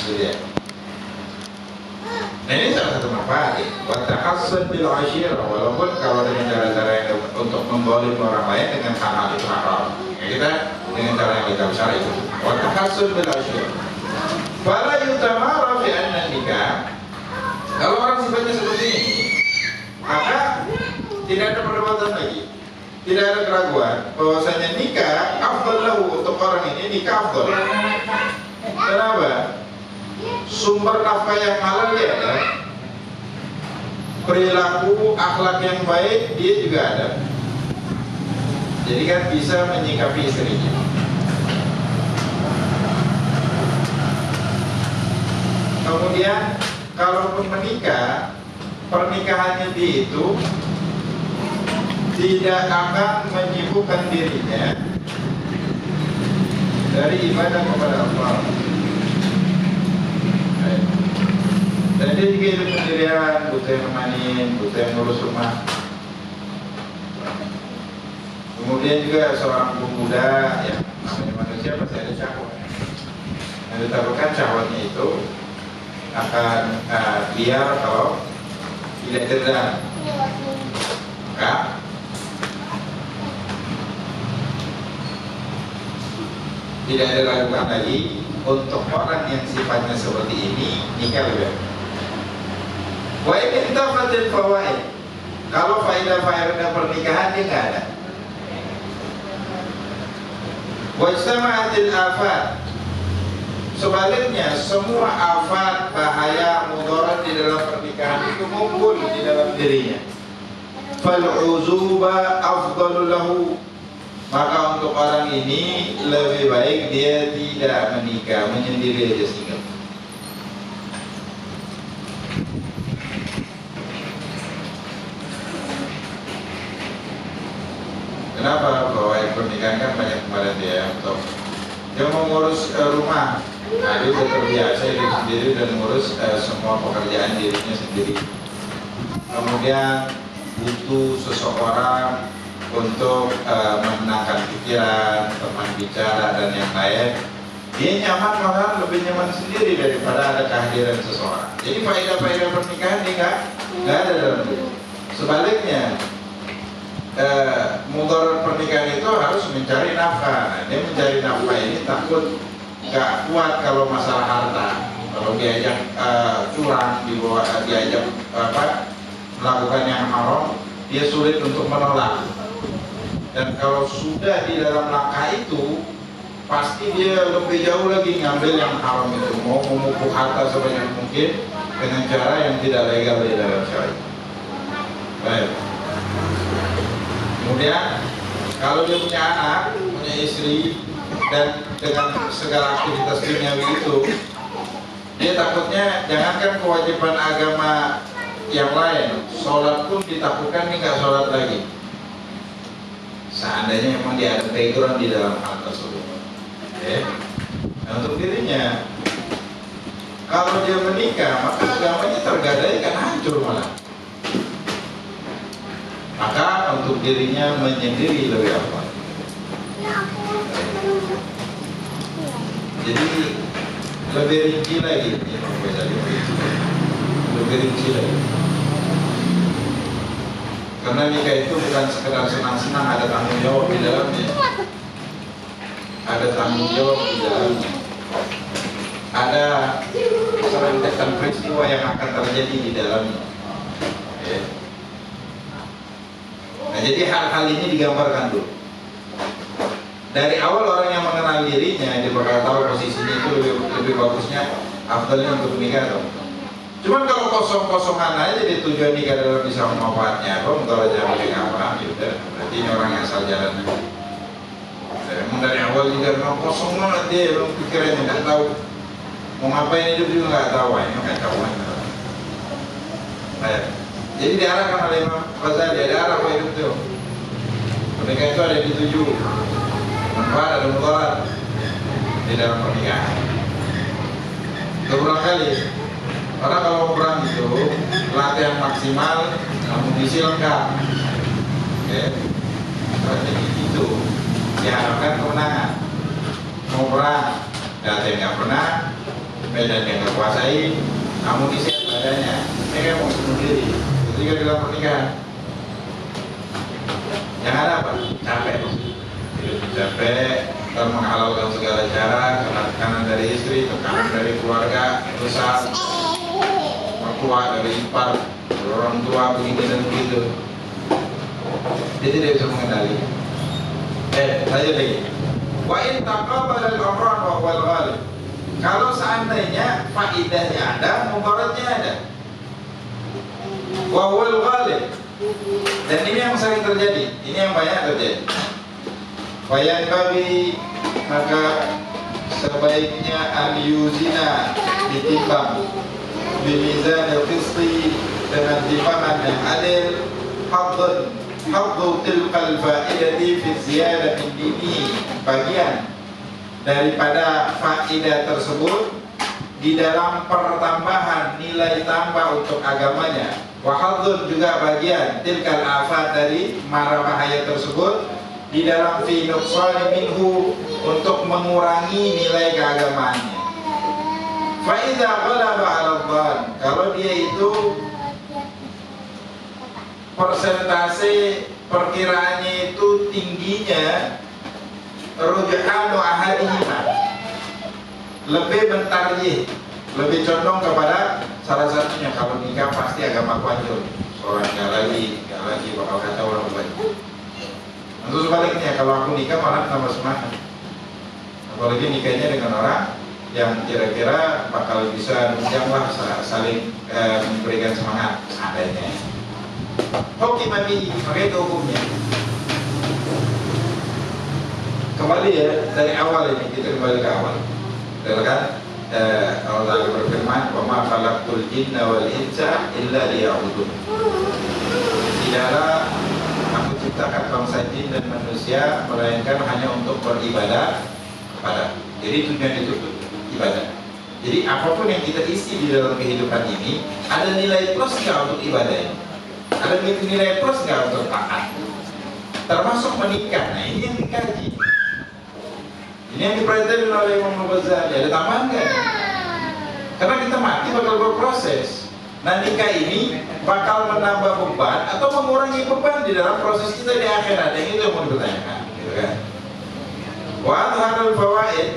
Gitu ya. Nah ini salah satu manfaat ya. Watahassun bil ashirah, walaupun kalau dengan cara-cara yang untuk membolim orang lain dengan hal-hal itu haram. Ya, kita dengan cara yang kita besar itu. Watahassun bil ashirah. Fala yutamara fi anna nikah. Kalau orang sifatnya seperti ini, maka tidak ada perdebatan lagi. Tidak ada keraguan bahwasanya nikah afdal lahu, untuk orang ini nikah afdal. Kenapa? Sumber nafkah yang halal dia ada, perilaku akhlak yang baik dia juga ada. Jadi kan bisa menyikapi istrinya. Kemudian kalaupun menikah, pernikahannya dia itu tidak akan menyibukkan dirinya dari ibadah kepada Allah. Dan dia juga hidup sendirian, butuh yang nemanin, butuh yang ngurus rumah. Kemudian juga seorang pemuda, ya namanya manusia pasti ada syahwat. Yang ditaruhkan syahwatnya itu akan liar kalau tidak cerdas. Maka tidak ada raguan lagi untuk orang yang sifatnya seperti ini nikah lebih baik. Wa in tafatil fawaid, kalau faedah-faedah pernikahan dia nggak ada. Wa istama'atil afat, sebaliknya semua afat, bahaya, mudarat di dalam pernikahan itu ngumpul di dalam dirinya. Fal uzuba afdalu lahu, maka untuk orang ini lebih baik dia tidak menikah, menyendiri aja single. Kenapa? Bahwa pernikahan kan banyak kemarin dia untuk dia mau ngurus rumah. Nah dia sudah terbiasa hidup sendiri dan ngurus semua pekerjaan dirinya sendiri. Kemudian butuh seseorang untuk menenangkan pikiran, teman bicara dan yang lain. Dia nyaman, malah lebih nyaman sendiri daripada ada kehadiran seseorang. Jadi faedah-faedah pernikahan dia nggak ada dalam diri. Sebaliknya, mudarat pernikahan itu harus mencari nafkah. Nah, dia mencari nafkah ini takut nggak kuat kalau masalah harta. Kalau diajak curang, diajak melakukan yang haram, dia sulit untuk menolak. Dan kalau sudah di dalam langkah itu, pasti dia lebih jauh lagi ngambil yang haram itu, mau memupuk harta sebanyak mungkin dengan cara yang tidak legal di dalam syariat. Baik. Kemudian kalau dia punya anak, punya istri, dan dengan segala aktivitas duniawi itu, dia takutnya jangankan kewajiban agama yang lain, sholat pun ditakutkan ini nggak sholat lagi. Seandainya memang dia ada background di dalam hal tersebut. Okay. Nah, untuk dirinya, kalau dia menikah, maka agamanya tergadaikan, hancur malah. Maka untuk dirinya menyendiri lebih apa? Jadi lebih rinci lagi, lebih rinci lagi. Karena nikah itu bukan sekedar senang-senang, ada tanggung jawab di dalamnya. Ada tanggung jawab di dalamnya. Ada serentetan peristiwa yang akan terjadi di dalamnya. Okay. Nah, jadi hal-hal ini digambarkan dulu. Dari awal orang yang mengenal dirinya, dia bakal tahu posisinya itu lebih bagusnya, afdalnya untuk nikah atau enggak. Cuman kalau kosong-kosongan aja jadi tujuan nikah dalam bisa memanfaatnya, kalau aja pakai apa, yaudah, berarti ini orang yang asal jalan. Emang dari awal juga memang kosong banget dia, memang pikirannya nggak tahu mau ngapain hidup juga nggak tahu, ini nggak tahu. Baik. Jadi diarahkan oleh Imam Ghazali, ada arah apa hidup itu. Pernikahan itu ada dituju, manfaat ada mudarat di dalam pernikahan. Berulang kali, karena kalau perang itu latihan maksimal, amunisi lengkap. Oke, berarti itu diharapkan kemenangan. Mau perang, data yang nggak pernah, medan yang nggak kuasai, amunisi apa adanya, mereka mau bunuh diri. Ketika dalam pernikahan, yang ada apa? Capek, capek, menghalalkan segala cara, tekanan dari istri, tekanan dari keluarga, besar, mertua dari ipar, orang tua begini dan begitu. Dia tidak bisa mengendali. Lanjut lagi. Wa in taqabala al-amran wa huwa al-ghalib. Kalau seandainya faidahnya ada, mudaratnya ada. Wa huwa al-ghalib. Dan ini yang sering terjadi, ini yang banyak terjadi. Bayan bagi, maka sebaiknya al-yuzina ditimbang bimizan al-qisti dengan timbangan yang adil, haddu tilqal fa'idati fi ziyadah min dini, bagian daripada faidah tersebut di dalam pertambahan nilai tambah untuk agamanya, wa haddun juga bagian tilkal afat dari mara bahaya tersebut di dalam fi nuqsani minhu untuk mengurangi nilai keagamaannya. Fa idza ghalaba 'ala dhann, kalau dia itu persentase perkiraannya itu tingginya rujhanu ahadihima, lebih mentarjih, lebih condong kepada salah satunya. Kalau nikah pasti agama hancur, orang nggak lagi bakal kacau orang banyak. Untuk sebaliknya, kalau aku nikah malah tambah semangat, apalagi nikahnya dengan orang yang kira-kira bakal bisa menjanglah saling memberikan semangat adanya. Hukum ini, maka itu hukumnya. Kembali ya dari awal ini, kita kembali ke awal. Kan Allah Ta'ala berfirman, "Wa ma khalaqtul jinna wal insa illa liya'budun." Tidaklah aku ciptakan bangsa jin dan manusia melainkan hanya untuk beribadah kepada. Jadi tujuan itu ibadah. Jadi apapun yang kita isi di dalam kehidupan ini, ada nilai plus nggak untuk ibadah ini? Ada nilai plus nggak untuk taat? Termasuk menikah. Nah ini yang dikaji. Ini yang diperhatikan oleh Imam Ghazali. Ada tambahan nggak? Karena kita mati bakal berproses. Nah nikah ini bakal menambah beban atau mengurangi beban di dalam proses kita di akhirat. Yang itu yang mau dipertanyakan, gitu kan? Wa adharul fawaid,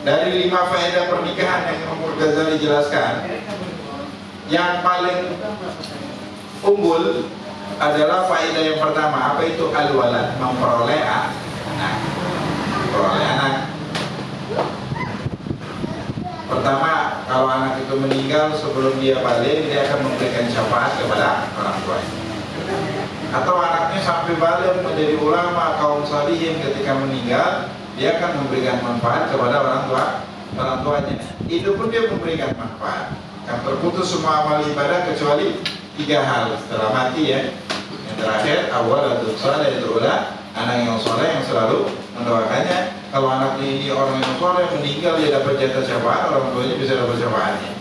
dari 5 faedah pernikahan yang Imam Ghazali jelaskan, yang paling unggul adalah faedah yang pertama. Apa itu al-walad? Memperoleh anak. Memperoleh anak. Pertama, kalau anak itu meninggal sebelum dia balik, dia akan memberikan syafaat kepada orang tuanya. Atau anaknya sampai balik menjadi ulama kaum salihin, ketika meninggal dia akan memberikan manfaat kepada orang tuanya. Itu pun dia memberikan manfaat. Akan terputus semua amal ibadah kecuali 3 hal setelah mati ya. Yang terakhir, awal atau saleh, itulah anak yang soleh yang selalu mendoakannya. Kalau anak ini orang yang soleh meninggal, dia dapat jatah syafaat, orang tuanya bisa dapat syafaatnya.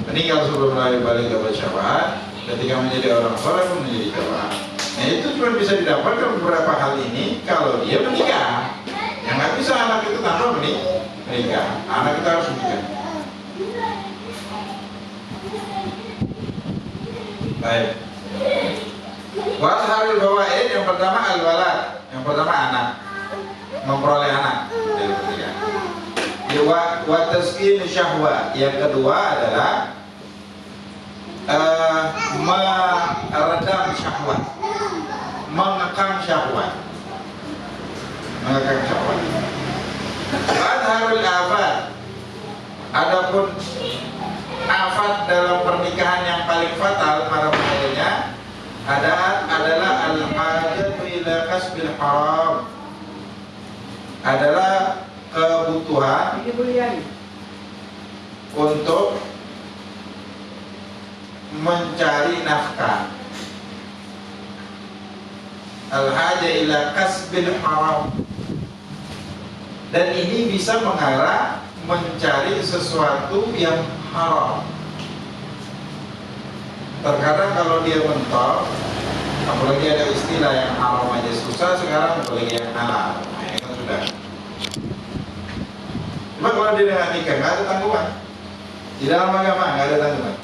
Meninggal sebelum balik dapat syafaat, ketika menjadi orang soleh pun menjadi syafaat. Nah itu cuma bisa didapatkan beberapa hal ini kalau dia menikah. Yang nggak bisa anak itu tanpa menikah. Anak kita harus menikah. Baik. Wa'adharul fawaid, yang pertama al-walad, yang pertama anak, memperoleh anak dari pernikahan. Wa taskin syahwa, yang kedua adalah meredam syahwat, mengekang syahwat, mengekang syahwat. Wa'adharul afat, adapun afat dalam pernikahan yang paling fatal para bahayanya adalah al-hajatu ila kasbil haram, adalah kebutuhan untuk mencari nafkah. Al-haja ila kasbil haram, dan ini bisa mengarah mencari sesuatu yang haram. Terkadang kalau dia mentok, apalagi ada istilah yang haram aja susah, sekarang apalagi yang halal. Nah, itu sudah Cuma kalau dia nggak nikah, nggak ada tanggungan. Di dalam agama nggak ada tanggungan.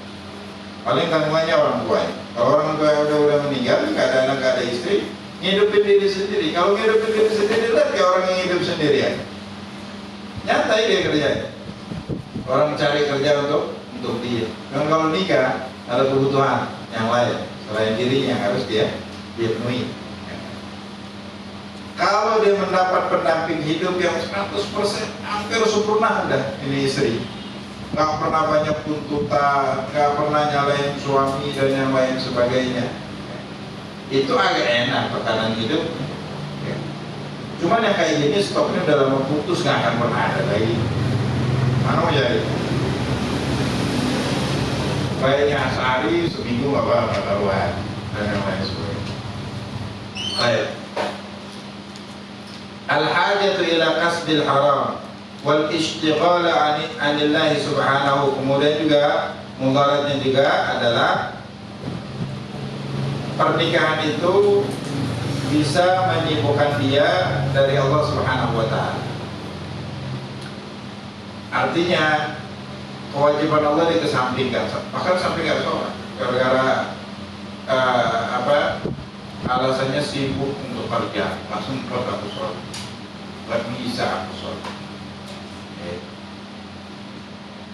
Paling tanggungannya orang tua. Kalau orang tua udah meninggal, nggak ada anak, nggak ada istri, ngidupin diri sendiri. Kalau ngidupin diri sendiri, lihat kayak orang yang hidup sendirian. Nyantai dia kerjanya. Orang cari kerja untuk dia. Dan kalau nikah, ada kebutuhan yang lain selain dirinya yang harus dia penuhi. Kalau dia mendapat pendamping hidup yang 100% hampir sempurna, udah ini istri, nggak pernah banyak tuntutan, nggak pernah nyalain suami dan yang lain sebagainya, itu agak enak tekanan hidup. Cuman yang kayak gini stopnya udah lama putus, nggak akan pernah ada lagi. Mana mau jadi? Kayaknya sehari seminggu nggak apa-apa karuan dan yang lain sebagainya. Baik. Al-hajatu ila kasbil haram wal ishtighala anillahi subhanahu. Kemudian juga mudaratnya juga adalah pernikahan itu bisa menyibukkan dia dari Allah subhanahu wa ta'ala. Artinya kewajiban Allah dikesampingkan, bahkan sampai nggak sholat gara-gara alasannya sibuk untuk kerja, langsung aku sholat, nggak bisa aku sholat.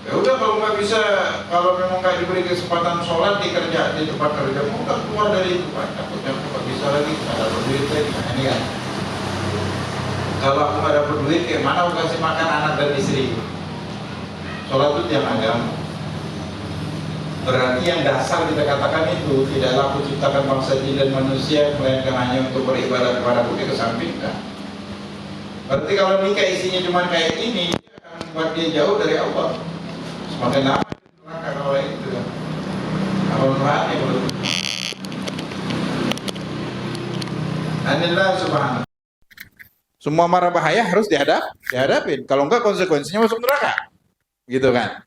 Ya udah, kalau nggak bisa, kalau memang nggak diberi kesempatan sholat di tempat kerja, mau nggak keluar dari itu Pak, takutnya aku nggak bisa lagi, nggak dapat duit lagi. Nah, ini kan, kalau aku nggak dapat duit, kayak mana aku kasih makan anak dan istri? Sholat itu tiang agama. Berarti yang dasar kita katakan itu tidaklah aku ciptakan bangsa jin dan manusia melainkan hanya untuk beribadah kepada aku, kesampingkan. Berarti kalau nikah isinya cuma kayak ini, dia akan membuat dia jauh dari Allah. Semakin lama neraka kalau itu. Apa manfaatnya belum? Anillah subhanahu. Semua mara bahaya harus dihadapin. Kalau enggak konsekuensinya masuk neraka. Gitu kan?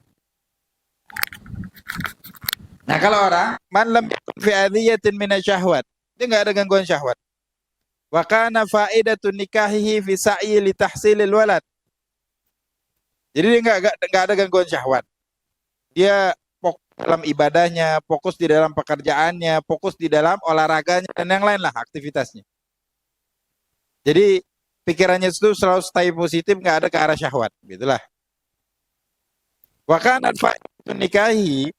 Nah, kalau orang man lam yakun fi adhiyatin minasyahwat, dia enggak ada gangguan syahwat. Wa kana faidatun nikahihi fi sa'yi li tahsilil walad. Jadi dia enggak ada gangguan syahwat. Dia fokus dalam ibadahnya, fokus di dalam pekerjaannya, fokus di dalam olahraganya dan yang lain lah aktivitasnya. Jadi pikirannya itu selalu stay positif, enggak ada ke arah syahwat, gitulah. Wa kana faidatun nikahi,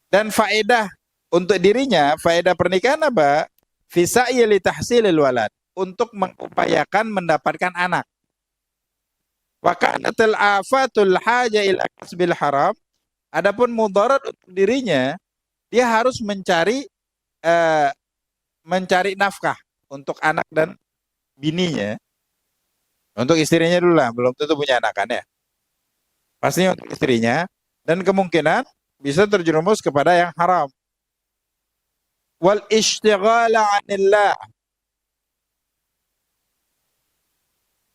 dan faedah untuk dirinya, faedah pernikahan apa? Fisa'yi li tahsilil walad, untuk mengupayakan mendapatkan anak. Wa kanatil afatul haja ila kasbil haram, adapun mudarat untuk dirinya, dia harus mencari nafkah untuk anak dan bininya. Untuk istrinya dulu lah, belum tentu punya anak kan ya. Pastinya untuk istrinya, dan kemungkinan bisa terjerumus kepada yang haram. Wal ishtighala 'anillah,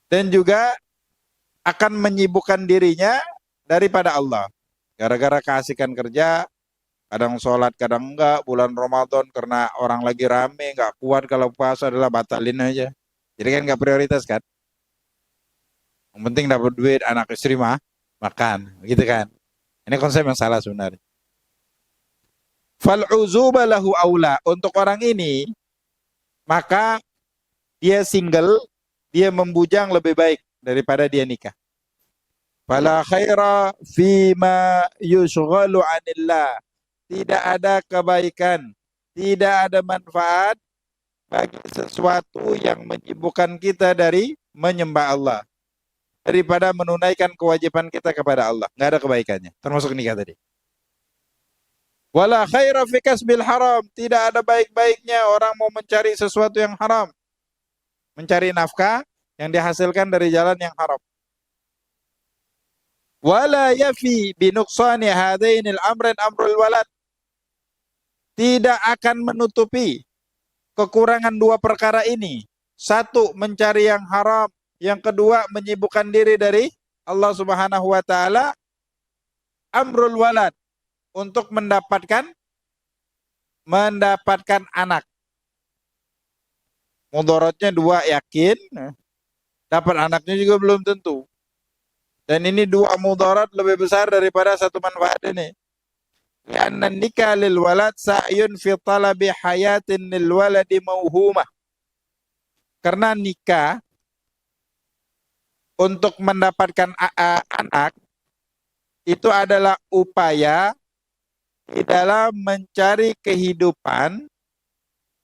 dan juga akan menyibukkan dirinya daripada Allah. Gara-gara keasikan kerja, kadang sholat, kadang enggak, bulan Ramadan karena orang lagi rame, enggak kuat kalau puasa adalah batalin aja. Jadi kan enggak prioritas kan. Yang penting dapat duit, anak istri mah makan, gitu kan. Ini konsep yang salah sebenarnya. Fal'uzuba lahu aula, untuk orang ini maka dia single, dia membujang lebih baik daripada dia nikah. Fala khaira fima yushghalu 'anillah, tidak ada kebaikan, tidak ada manfaat bagi sesuatu yang menyibukkan kita dari menyembah Allah, daripada menunaikan kewajiban kita kepada Allah. Nggak ada kebaikannya, termasuk nikah tadi. Wala khaira fi kasbil haram, tidak ada baik-baiknya orang mau mencari sesuatu yang haram, mencari nafkah yang dihasilkan dari jalan yang haram. Wala yafi bi nuqsani hadainil amrin amrul walad, tidak akan menutupi kekurangan dua perkara ini. Satu, mencari yang haram, yang kedua menyibukkan diri dari Allah Subhanahu wa taala, amrul walad, untuk mendapatkan anak. Mudaratnya dua, yakin Dapat anaknya juga belum tentu. Dan ini dua mudarat lebih besar daripada satu manfaat ini. Karena nikah lil walad sa'yun fi talabi hayatin lil waladi mauhumah. Karena nikah untuk mendapatkan anak itu adalah upaya di dalam mencari kehidupan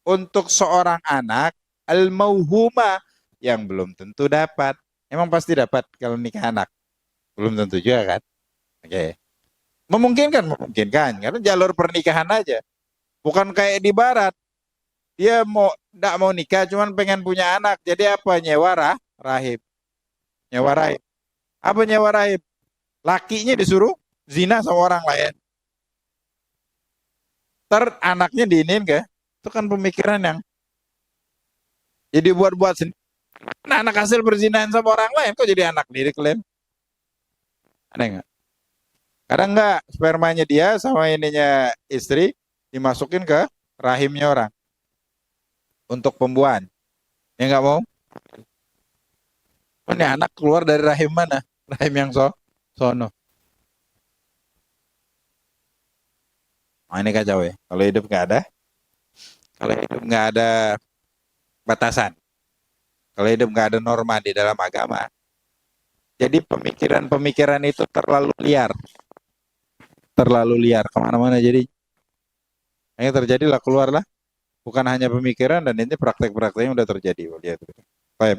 untuk seorang anak al-mauhumah yang belum tentu dapat. Emang pasti dapat kalau nikah anak? Belum tentu juga kan? Oke. Memungkinkan, memungkinkan. Karena jalur pernikahan aja. Bukan kayak di barat. Dia tidak mau nikah, cuman pengen punya anak. Jadi apa? Nyewa rahib. Nyewa rahib. Apa nyewa rahib? Lakinya disuruh zina sama orang lain. Anaknya diinin ke? Itu kan pemikiran yang jadi buat-buat sendiri. Nah, anak hasil perzinahan sama orang lain kok jadi anak diri klaim? Aneh nggak? Kadang nggak spermanya dia sama ininya istri dimasukin ke rahimnya orang untuk pembuahan. Ya nggak mau? Ini anak keluar dari rahim mana? Rahim yang sono. Oh, ini kacau ya. Kalau hidup nggak ada, kalau hidup nggak ada batasan, kalau hidup nggak ada norma di dalam agama, jadi pemikiran-pemikiran itu terlalu liar kemana-mana. Jadi yang terjadilah keluarlah bukan hanya pemikiran dan ini praktek-prakteknya udah terjadi. Lihat. Baik.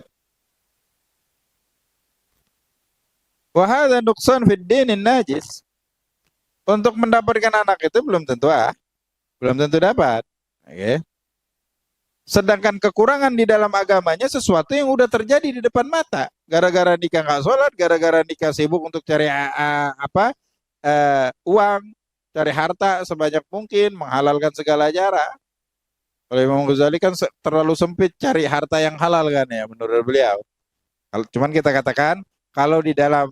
Wahada nuksan fid dinin najis. Untuk mendapatkan anak itu belum tentu dapat. Oke. Sedangkan kekurangan di dalam agamanya sesuatu yang udah terjadi di depan mata. Gara-gara nikah nggak sholat, gara-gara nikah sibuk untuk cari uang, cari harta sebanyak mungkin, menghalalkan segala cara. Kalau Imam Ghazali kan terlalu sempit cari harta yang halal kan ya menurut beliau. Cuman kita katakan kalau di dalam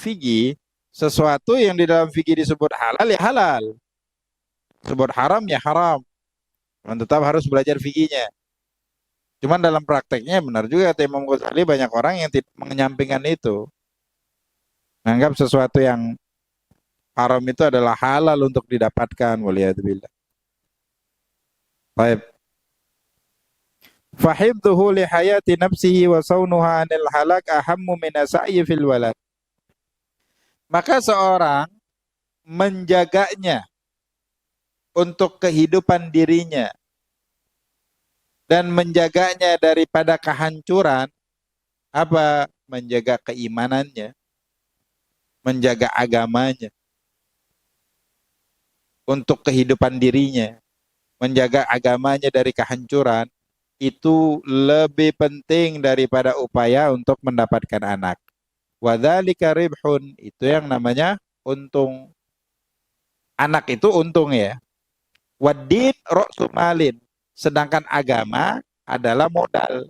fikih sesuatu yang di dalam fikih disebut halal ya halal, disebut haram ya haram. Cuman tetap harus belajar fikihnya. Cuman dalam prakteknya benar juga kata Imam Ghazali banyak orang yang tidak menyampingkan itu. Menganggap sesuatu yang haram itu adalah halal untuk didapatkan. Waliyadzubillah. Baik. Fahibduhu li hayati nafsihi wa saunuha anil halak ahammu min asai fil walad. Maka seorang menjaganya untuk kehidupan dirinya dan menjaganya daripada kehancuran, apa? Menjaga keimanannya, menjaga agamanya untuk kehidupan dirinya, menjaga agamanya dari kehancuran, itu lebih penting daripada upaya untuk mendapatkan anak. Wadzalika ribhun, itu yang namanya untung. Anak itu untung ya. Waddin ra'su malin, sedangkan agama adalah modal.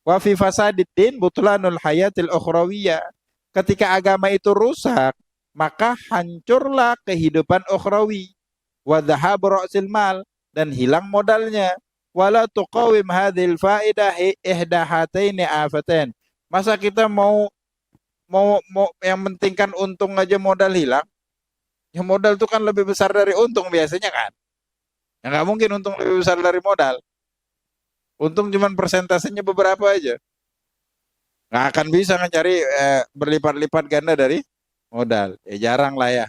Wa fi fasadiddin butlanul hayatil ukhrawiyah. Ketika agama itu rusak, maka hancurlah kehidupan ukhrawi. Wa dhahab ra'sil mal, dan hilang modalnya. Wala tuqawim hadhil faidah ihda hataini afatain. Masa kita mau yang penting kan untung aja modal hilang? Ya modal itu kan lebih besar dari untung biasanya kan? Ya nggak mungkin untung lebih besar dari modal. Untung cuma persentasenya beberapa aja. Nggak akan bisa mencari berlipat-lipat ganda dari modal. Ya jarang lah ya.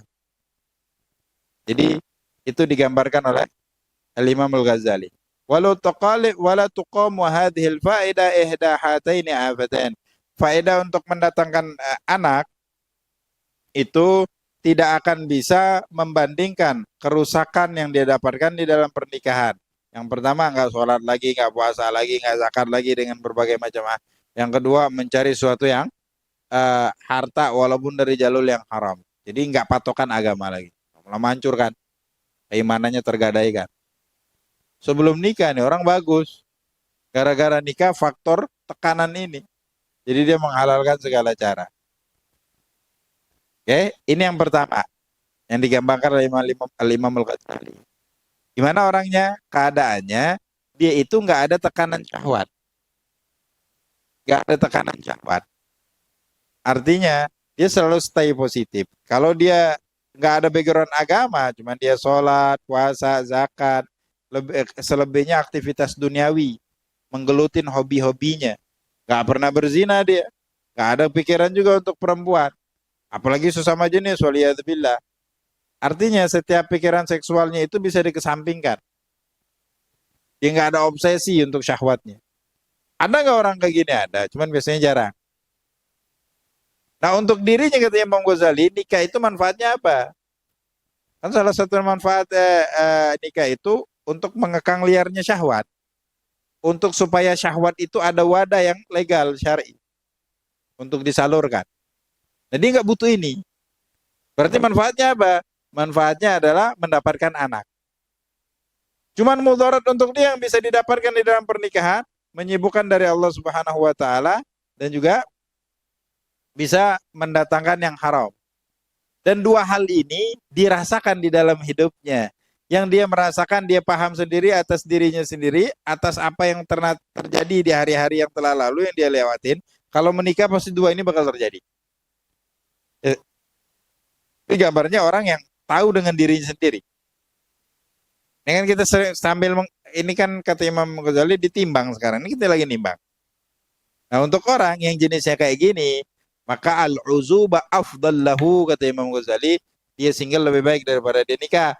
Jadi itu digambarkan oleh Al-Imam Al-Ghazali. Walau taqalib wala tuqamu hadhil faida ihda hataini afatain. Faedah untuk mendatangkan anak itu tidak akan bisa membandingkan kerusakan yang dia dapatkan di dalam pernikahan. Yang pertama nggak sholat lagi, nggak puasa lagi, nggak zakat lagi dengan berbagai macam. Yang kedua mencari sesuatu yang harta walaupun dari jalur yang haram. Jadi nggak patokan agama lagi. Melancurkan, keimanannya tergadaikan. Sebelum nikah nih orang bagus. Gara-gara nikah faktor tekanan ini. Jadi dia menghalalkan segala cara. Oke, ini yang pertama yang digambarkan oleh Imam Al-Ghazali. Gimana orangnya? Keadaannya dia itu nggak ada tekanan syahwat. nggak ada tekanan syahwat. Artinya dia selalu stay positif. Kalau dia nggak ada background agama, cuman dia sholat, puasa, zakat, selebihnya aktivitas duniawi, menggelutin hobi-hobinya, nggak pernah berzina dia, nggak ada pikiran juga untuk perempuan, apalagi sesama jenis, waliyadzubillah. Artinya setiap pikiran seksualnya itu bisa dikesampingkan. Dia nggak ada obsesi untuk syahwatnya. Ada nggak orang kayak gini? Ada, cuman biasanya jarang. Nah untuk dirinya katanya Imam Ghazali, nikah itu manfaatnya apa? Kan salah satu manfaat nikah itu untuk mengekang liarnya syahwat. Untuk supaya syahwat itu ada wadah yang legal, syar'i. Untuk disalurkan. Jadi nggak butuh ini. Berarti manfaatnya apa? Manfaatnya adalah mendapatkan anak. Cuman mudarat untuk dia yang bisa didapatkan di dalam pernikahan, menyibukkan dari Allah Subhanahu wa taala dan juga bisa mendatangkan yang haram. Dan dua hal ini dirasakan di dalam hidupnya. Yang dia merasakan, dia paham sendiri atas dirinya sendiri, atas apa yang terjadi di hari-hari yang telah lalu yang dia lewatin. Kalau menikah pasti dua ini bakal terjadi. Ini gambarnya orang yang tahu dengan dirinya sendiri. Ini kan kita sambil ini kan kata Imam Ghazali ditimbang sekarang. Ini kita lagi nimbang. Nah untuk orang yang jenisnya kayak gini, maka al-uzuba afdal lahu kata Imam Ghazali, dia single lebih baik daripada dia nikah.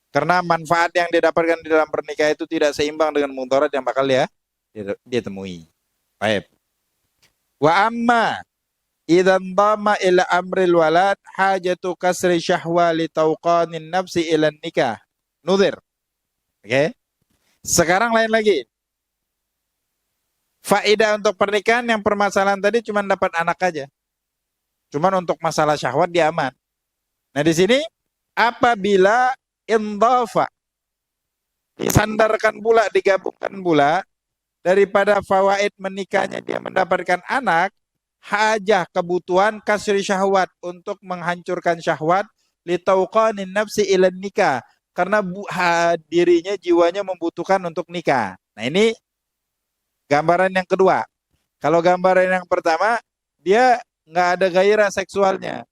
Karena manfaat yang dia dapatkan di dalam pernikahan itu tidak seimbang dengan mudarat yang bakal dia temui. Baik. Wa amma idzan dhamma ila amril walad hajatu kasri syahwa li tauqanin nafsi ila nikah. Nudhir. Oke. Okay. Sekarang lain lagi. Faedah untuk pernikahan yang permasalahan tadi cuma dapat anak aja. Cuman untuk masalah syahwat dia aman. Nah di sini apabila indhafa disandarkan pula, digabungkan pula daripada fawaid menikahnya dia mendapatkan anak, hajah kebutuhan kasri syahwat untuk menghancurkan syahwat litauqanin nafsi ilan nikah karena dirinya jiwanya membutuhkan untuk nikah. Nah ini gambaran yang kedua. Kalau gambaran yang pertama, dia nggak ada gairah seksualnya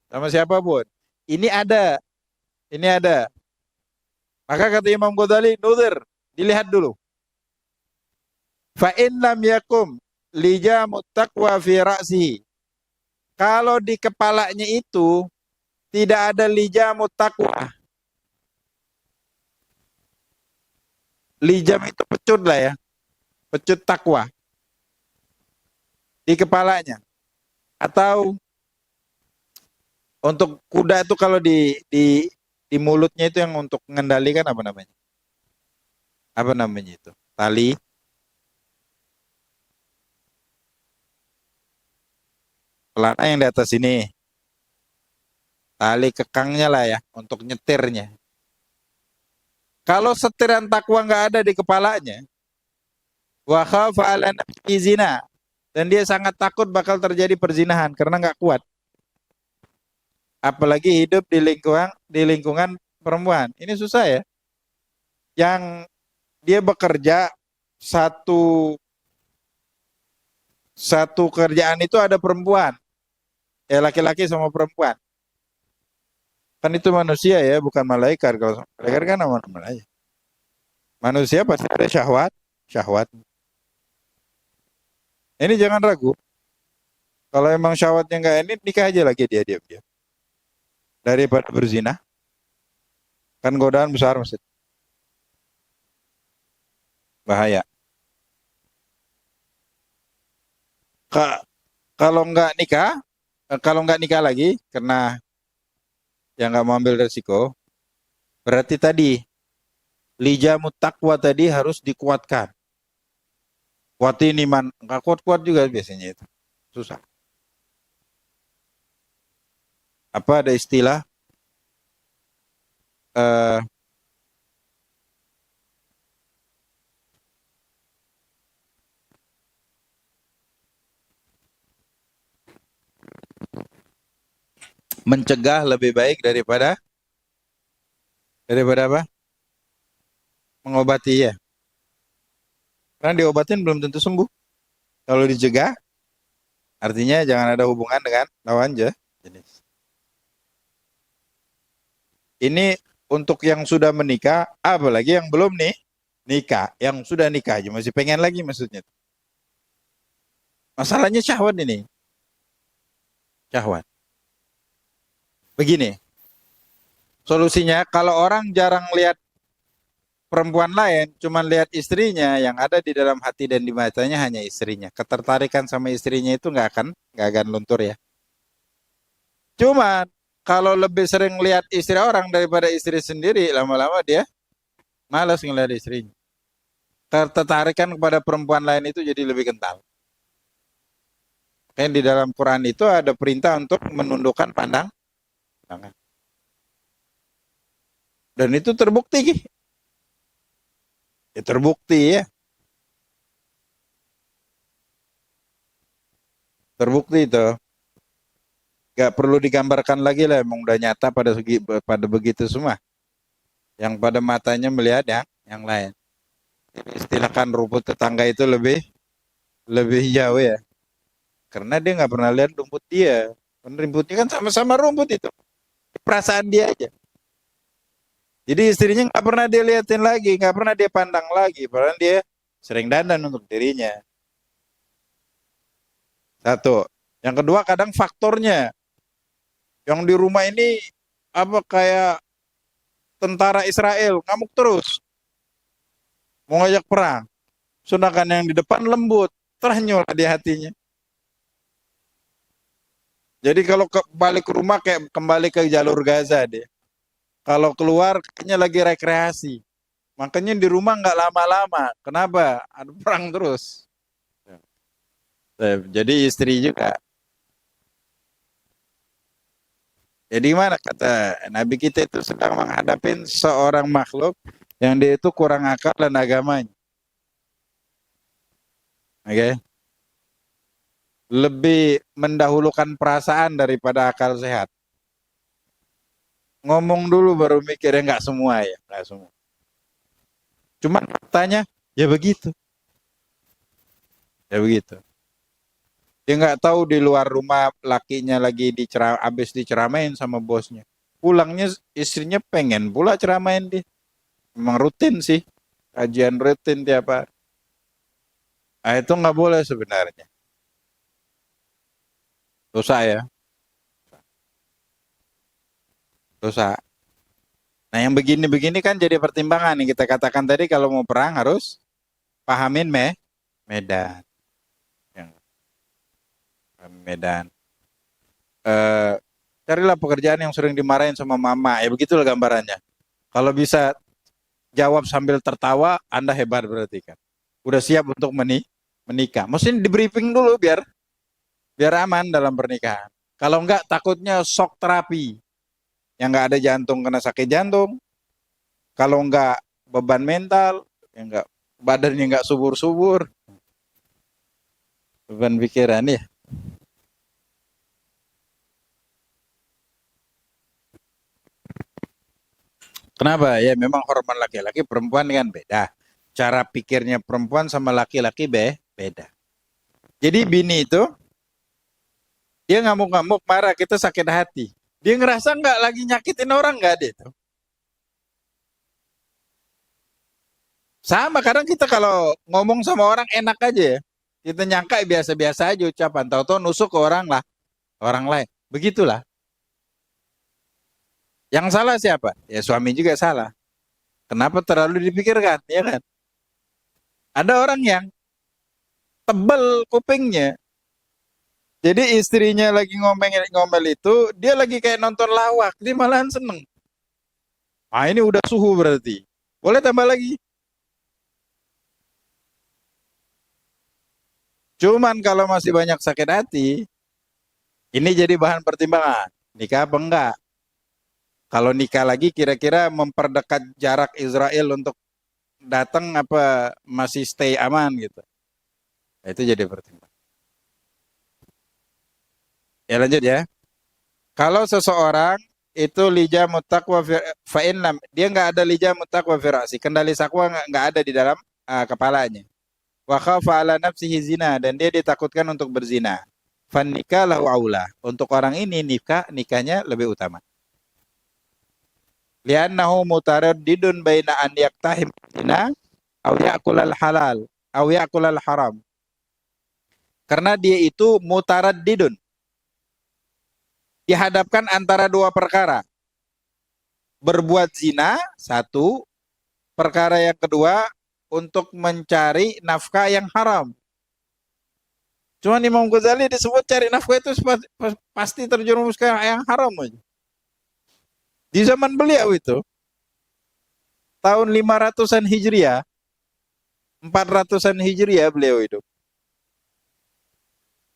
sama siapapun. Ini ada. Maka kata Imam Ghazali, nuzir, dilihat dulu. Fa in lam yakum lijamut taqwa fi ra'sihi. Kalau di kepalanya itu tidak ada lijamut taqwa. Lijam itu pecut lah ya. Pecut takwa di kepalanya. Atau untuk kuda itu kalau di mulutnya itu yang untuk mengendalikan apa namanya? Apa namanya itu? Tali. Pelana yang di atas ini. Tali kekangnya lah ya untuk nyetirnya. Kalau setiran takwa nggak ada di kepalanya, wa khafa ala nafsi zina, dan dia sangat takut bakal terjadi perzinahan karena nggak kuat. Apalagi hidup di lingkungan perempuan. Ini susah ya. Yang dia bekerja satu kerjaan itu ada perempuan. Ya laki-laki sama perempuan. Kan itu manusia ya, bukan malaikat. Kalau malaikat kan aman-aman aja. Manusia pasti ada syahwat. Ini jangan ragu. Kalau emang syahwatnya nggak ini, nikah aja lagi dia diam-diam. Daripada berzina. Kan godaan besar maksud. Bahaya. Kalau nggak nikah lagi karena yang nggak mau ambil resiko, berarti tadi lijamut taqwa tadi harus dikuatkan. Kuatin iman, nggak kuat-kuat juga biasanya itu. Susah. Apa ada istilah mencegah lebih baik daripada apa? Mengobati ya. Karena diobatin belum tentu sembuh. Kalau dicegah, artinya jangan ada hubungan dengan lawan jenis. Ini untuk yang sudah menikah, apalagi yang belum nih nikah, yang sudah nikah aja masih pengen lagi maksudnya. Masalahnya syahwat ini, syahwat. Begini, solusinya kalau orang jarang lihat perempuan lain, cuman lihat istrinya, yang ada di dalam hati dan di matanya hanya istrinya. Ketertarikan sama istrinya itu nggak akan luntur ya. Cuman kalau lebih sering lihat istri orang daripada istri sendiri, lama-lama dia malas ngeliat istrinya. Ketertarikan kepada perempuan lain itu jadi lebih kental. Kayak di dalam Quran itu ada perintah untuk menundukkan pandangan. Dan itu terbukti. Ya, terbukti ya. Terbukti itu. Gak perlu digambarkan lagi lah, emang udah nyata pada begitu semua. Yang pada matanya melihat yang lain. Istilahkan rumput tetangga itu lebih jauh ya. Karena dia nggak pernah lihat rumput dia. Rumputnya kan sama-sama rumput itu. Perasaan dia aja. Jadi istrinya nggak pernah dia liatin lagi, nggak pernah dia pandang lagi. Padahal dia sering dandan untuk dirinya. Satu. Yang kedua kadang faktornya. Yang di rumah ini apa kayak tentara Israel ngamuk terus. Mau ngajak perang. Sedangkan yang di depan lembut. Teranyol di hatinya. Jadi kalau balik ke rumah kayak kembali ke jalur Gaza deh. Kalau keluar kayaknya lagi rekreasi. Makanya di rumah nggak lama-lama. Kenapa? Ada perang terus. Jadi istri juga. Jadi mana kata Nabi kita itu sedang menghadapi seorang makhluk yang dia itu kurang akal dan agamanya. Oke. Lebih mendahulukan perasaan daripada akal sehat. Ngomong dulu baru mikir, ya nggak semua ya, nggak semua. Cuman faktanya ya begitu. Ya begitu. Dia nggak tahu di luar rumah lakinya lagi habis diceramain sama bosnya. Pulangnya istrinya pengen pula ceramain dia. Memang rutin sih. Kajian rutin tiap hari. Nah, itu nggak boleh sebenarnya. Dosa ya. Dosa. Nah yang begini-begini kan jadi pertimbangan nih. Kita katakan tadi kalau mau perang harus pahamin medan. Medan. Carilah pekerjaan yang sering dimarahin sama mama. Ya begitulah gambarannya. Kalau bisa jawab sambil tertawa, Anda hebat berarti kan. Udah siap untuk menikah. Mesti di briefing dulu biar aman dalam pernikahan. Kalau enggak takutnya shock terapi. Yang enggak ada jantung kena sakit jantung. Kalau enggak beban mental, yang enggak badannya enggak subur-subur. Beban pikiran ya. Kenapa? Ya memang hormon laki-laki perempuan kan beda. Cara pikirnya perempuan sama laki-laki beda. Jadi bini itu dia ngamuk-ngamuk marah, kita sakit hati. Dia ngerasa nggak lagi nyakitin orang nggak deh. Sama kadang kita kalau ngomong sama orang enak aja ya. Kita nyangka biasa-biasa aja ucapan. Tahu-tahu nusuk ke orang lain. Begitulah. Yang salah siapa? Ya suami juga salah. Kenapa terlalu dipikirkan, ya kan? Ada orang yang tebel kupingnya. Jadi istrinya lagi ngomel itu, dia lagi kayak nonton lawak, dia malahan seneng. Ah ini udah suhu berarti. Boleh tambah lagi. Cuman kalau masih banyak sakit hati, ini jadi bahan pertimbangan. Nikah apa enggak? Kalau nikah lagi kira-kira memperdekat jarak Israel untuk datang apa masih stay aman gitu. Nah, itu jadi pertimbangan. Ya lanjut ya. Kalau seseorang itu lija mutakwa fa'inlam, dia nggak ada lija mutakwa firasi, kendali sakwa nggak ada di dalam kepalanya. wa khafa ala nafsihi zina, dan dia ditakutkan untuk berzina. Fan nikah lahu aula. Untuk orang ini nikahnya lebih utama. Li'annahu mutaraddidun baina an yaktahim zina aw ya'kulal halal aw ya'kulal haram. Karena dia itu mutaraddidun, dihadapkan antara dua perkara. Berbuat zina, satu. Perkara yang kedua, untuk mencari nafkah yang haram. Cuma Imam Ghazali disebut cari nafkah itu pasti terjerumus ke yang haram aja. Di zaman beliau itu, tahun 500-an Hijriah, 400-an Hijriah beliau hidup.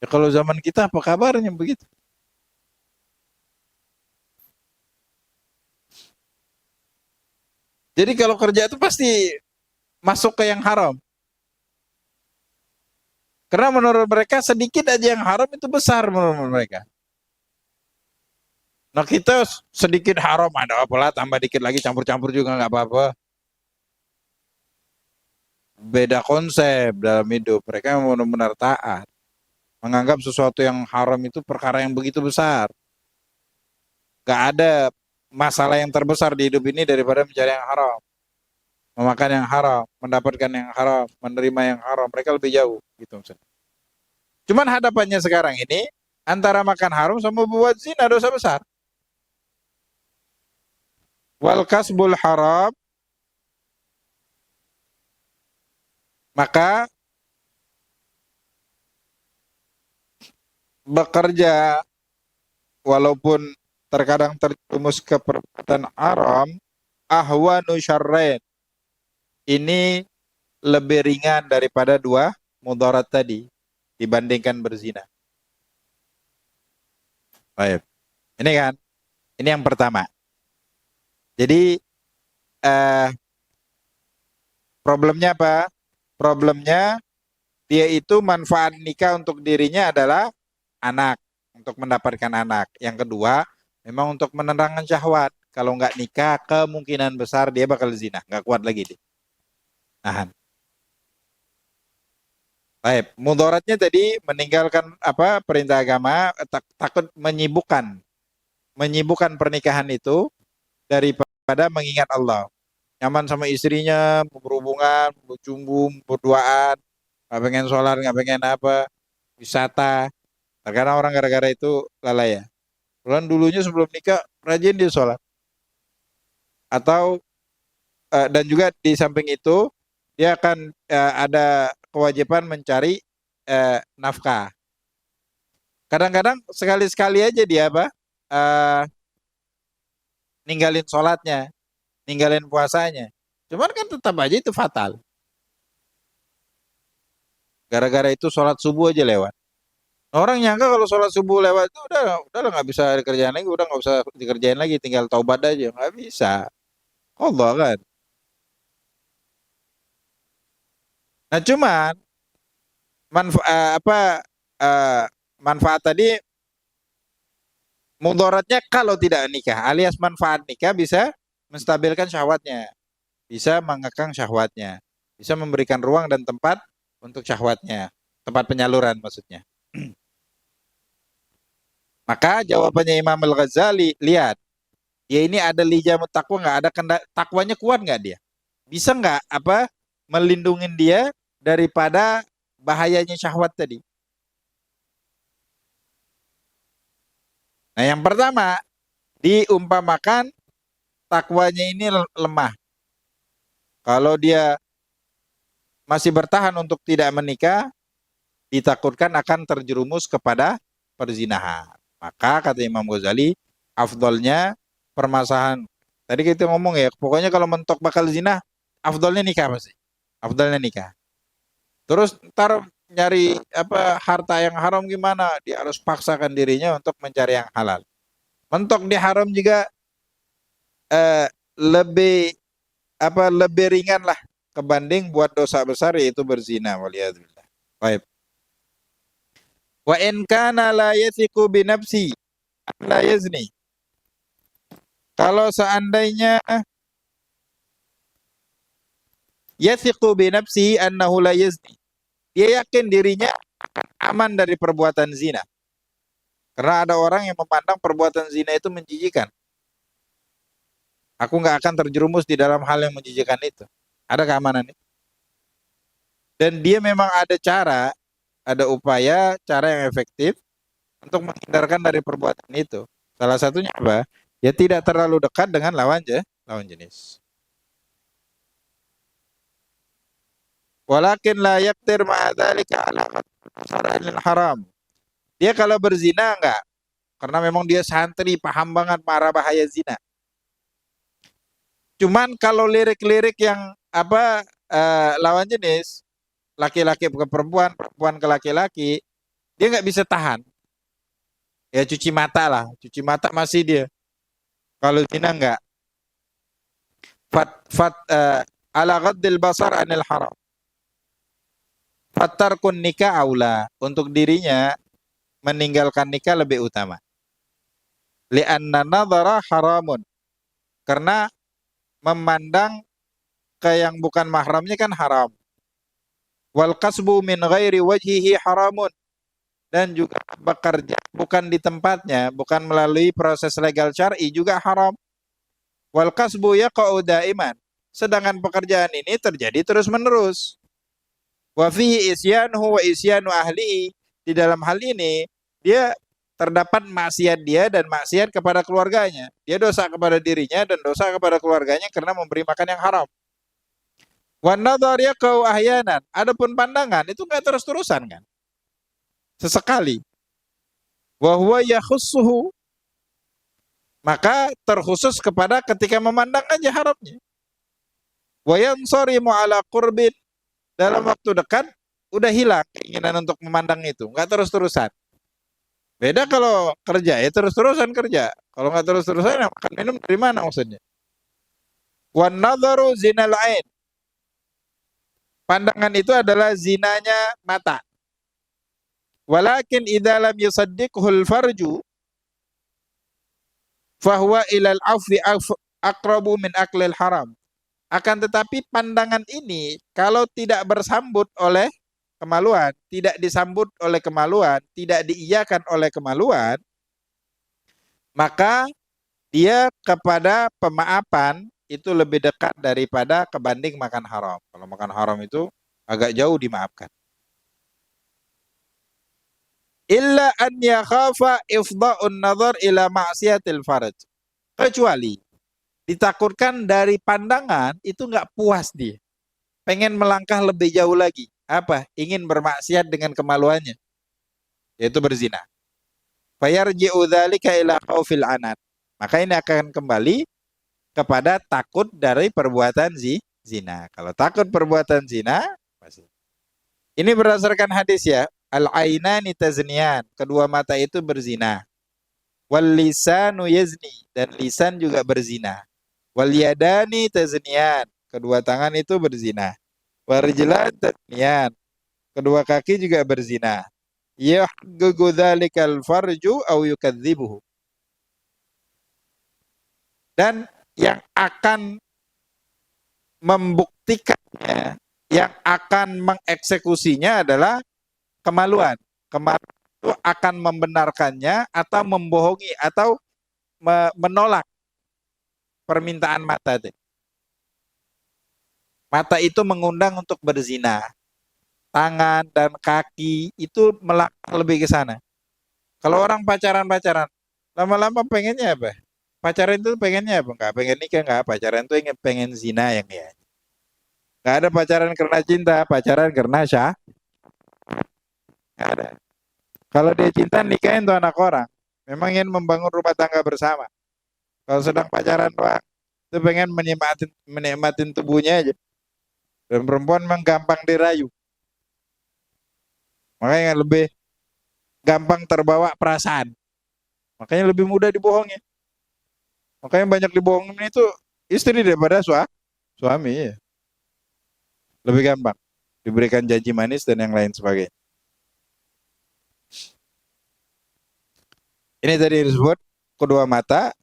Ya, kalau zaman kita apa kabarnya begitu? Jadi kalau kerja itu pasti masuk ke yang haram. Karena menurut mereka sedikit aja yang haram itu besar menurut mereka. Nah kita sedikit haram ada apalah, tambah dikit lagi campur-campur juga nggak apa-apa. Beda konsep dalam hidup. Mereka benar-benar taat. Menganggap sesuatu yang haram itu perkara yang begitu besar. Gak ada masalah yang terbesar di hidup ini daripada mencari yang haram. Memakan yang haram, mendapatkan yang haram, menerima yang haram. Mereka lebih jauh. Gitu. Cuman hadapannya sekarang ini, antara makan haram sama berbuat zina dosa besar. Wal kasbul haram, maka bekerja walaupun terkadang terjumus ke perbuatan haram, ahwanu syarrain, ini lebih ringan daripada dua mudarat tadi dibandingkan berzina. Baik. Ini kan, ini yang pertama. Jadi problemnya apa? Problemnya dia itu manfaat nikah untuk dirinya adalah anak, untuk mendapatkan anak. Yang kedua, memang untuk menerangkan syahwat. Kalau nggak nikah, kemungkinan besar dia bakal zina, nggak kuat lagi dia. Nahan. Baik, mudaratnya tadi meninggalkan apa perintah agama, takut menyibukkan pernikahan itu daripada mengingat Allah. Nyaman sama istrinya, berhubungan, bercumbu, berduaan, nggak pengen sholat, nggak pengen apa, wisata. Terkadang orang gara-gara itu lalai ya. Bulan dulunya sebelum nikah rajin dia sholat. Atau dan juga di samping itu dia akan ada kewajiban mencari nafkah. Kadang-kadang sekali-sekali aja dia apa ninggalin sholatnya, ninggalin puasanya. Cuman kan tetap aja itu fatal. Gara-gara itu sholat subuh aja lewat. Orang nyangka kalau sholat subuh lewat itu udah nggak bisa dikerjain lagi, udah nggak usah dikerjain lagi, tinggal taubat aja, nggak bisa. Allah kan. Nah cuman manfaat tadi mudaratnya kalau tidak nikah, alias manfaat nikah bisa menstabilkan syahwatnya, bisa mengekang syahwatnya, bisa memberikan ruang dan tempat untuk syahwatnya, tempat penyaluran maksudnya. Maka jawabannya Imam Al-Ghazali, lihat, ya ini ada lijamut takwa nggak, ada takwanya kuat nggak dia? Bisa nggak apa melindungi dia daripada bahayanya syahwat tadi? Nah yang pertama, diumpamakan takwanya ini lemah. Kalau dia masih bertahan untuk tidak menikah, ditakutkan akan terjerumus kepada perzinahan. Maka kata Imam Ghazali, afdolnya permasalahan. Tadi kita ngomong ya, pokoknya kalau mentok bakal zina, afdolnya nikah pasti. Afdolnya nikah. Terus ntar nyari apa harta yang haram gimana? Dia harus paksakan dirinya untuk mencari yang halal. Mentok di haram juga lebih lebih ringan lah kebanding buat dosa besar yaitu berzina, waliyadzubillah. Baik. Wa in kana la yathiqu bi nafsi la yazni. Kalau seandainya yathiqu bi nafsi annahu la yazni, dia yakin dirinya akan aman dari perbuatan zina. Karena ada orang yang memandang perbuatan zina itu menjijikan. Aku nggak akan terjerumus di dalam hal yang menjijikan itu. Ada keamanan. Dan dia memang ada cara, ada upaya, cara yang efektif untuk menghindarkan dari perbuatan itu. Salah satunya apa? Ya tidak terlalu dekat dengan lawan jenis. Walakin la yaktir ma'adzalika ala syara'il haram. Dia kalau berzina enggak, karena memang dia santri, paham banget marah bahaya zina. Cuman kalau lirik-lirik yang lawan jenis, laki-laki ke perempuan, perempuan ke laki-laki, dia nggak bisa tahan. Ya cuci mata lah, cuci mata masih dia. Kalau zina enggak. Ala ghaddil basar anil haram. Fatarkun nikah aula. Untuk dirinya meninggalkan nikah lebih utama. Li'anna nadhara haramun. Karena memandang ke yang bukan mahramnya kan haram. Wal kasbu min ghairi wajhihi haramun. Dan juga bekerja bukan di tempatnya, bukan melalui proses legal syar'i juga haram. Wal kasbu yaqa'u daiman. Sedangkan pekerjaan ini terjadi terus-menerus. Wa fihi isyanuhu wa isyanu ahlihi. Di dalam hal ini dia terdapat maksiat dia dan maksiat kepada keluarganya. Dia dosa kepada dirinya dan dosa kepada keluarganya karena memberi makan yang haram. Wa nadhar yaqau ahyanan. Adapun pandangan itu enggak terus-terusan kan? Sesekali. Wa huwa yakhussuhu. Maka terkhusus kepada ketika memandang aja haramnya. Wa yansarimu ala qurbin. Dalam waktu dekat udah hilang keinginan untuk memandang itu, enggak terus-terusan. Beda kalau kerja, ya terus-terusan kerja. Kalau nggak terus-terusan, ya makan minum dari mana maksudnya? Wan nadharu zinal ain. Pandangan itu adalah zinanya mata. Walakin idza lam yusaddiqhul farju fahuwa ilal afwi aqrabu min aklil haram. Akan tetapi pandangan ini kalau tidak bersambut oleh kemaluan, tidak disambut oleh kemaluan, tidak diiyakan oleh kemaluan, maka dia kepada pemaafan itu lebih dekat daripada kebanding makan haram. Kalau makan haram itu agak jauh dimaafkan. Illa an yakhafa ifda'un nazar ila ma'siyatil farj. Kecuali ditakutkan dari pandangan itu nggak puas dia. Pengen melangkah lebih jauh lagi. Apa? Ingin bermaksiat dengan kemaluannya. Yaitu berzina. Fayarji'u dzalika ila khaufil anat. Maka ini akan kembali kepada takut dari perbuatan zina. Kalau takut perbuatan zina, pasti. Ini berdasarkan hadis ya. Al-ainani tazniyan. Kedua mata itu berzina. Wal lisanu yazni. Dan lisan juga berzina. Wal yadani tazniyan. Kedua tangan itu berzina. Warjilan tazniyan. Kedua kaki juga berzina. Yahgugu dzalikal farju aw yukadzibuhu. Dan yang akan membuktikannya, yang akan mengeksekusinya adalah kemaluan. Kemaluan itu akan membenarkannya atau membohongi atau menolak permintaan mata. Mata itu mengundang untuk berzina. Tangan dan kaki itu melangkah lebih ke sana. Kalau orang pacaran-pacaran, lama-lama pengennya apa? Pacaran itu pengennya apa? Enggak pengen nikah, enggak. Pacaran itu pengen zina yang ya. Enggak ada pacaran karena cinta, pacaran karena syah. Enggak ada. Kalau dia cinta, nikahin tuh anak orang. Memang ingin membangun rumah tangga bersama. Kalau sedang pacaran doang, itu pengen menikmatin tubuhnya aja. Dan perempuan memang gampang dirayu. Makanya lebih gampang terbawa perasaan. Makanya lebih mudah dibohongin. Makanya banyak dibohongin itu istri daripada suami. Ya. Lebih gampang. Diberikan janji manis dan yang lain sebagainya. Ini tadi disebut kedua mata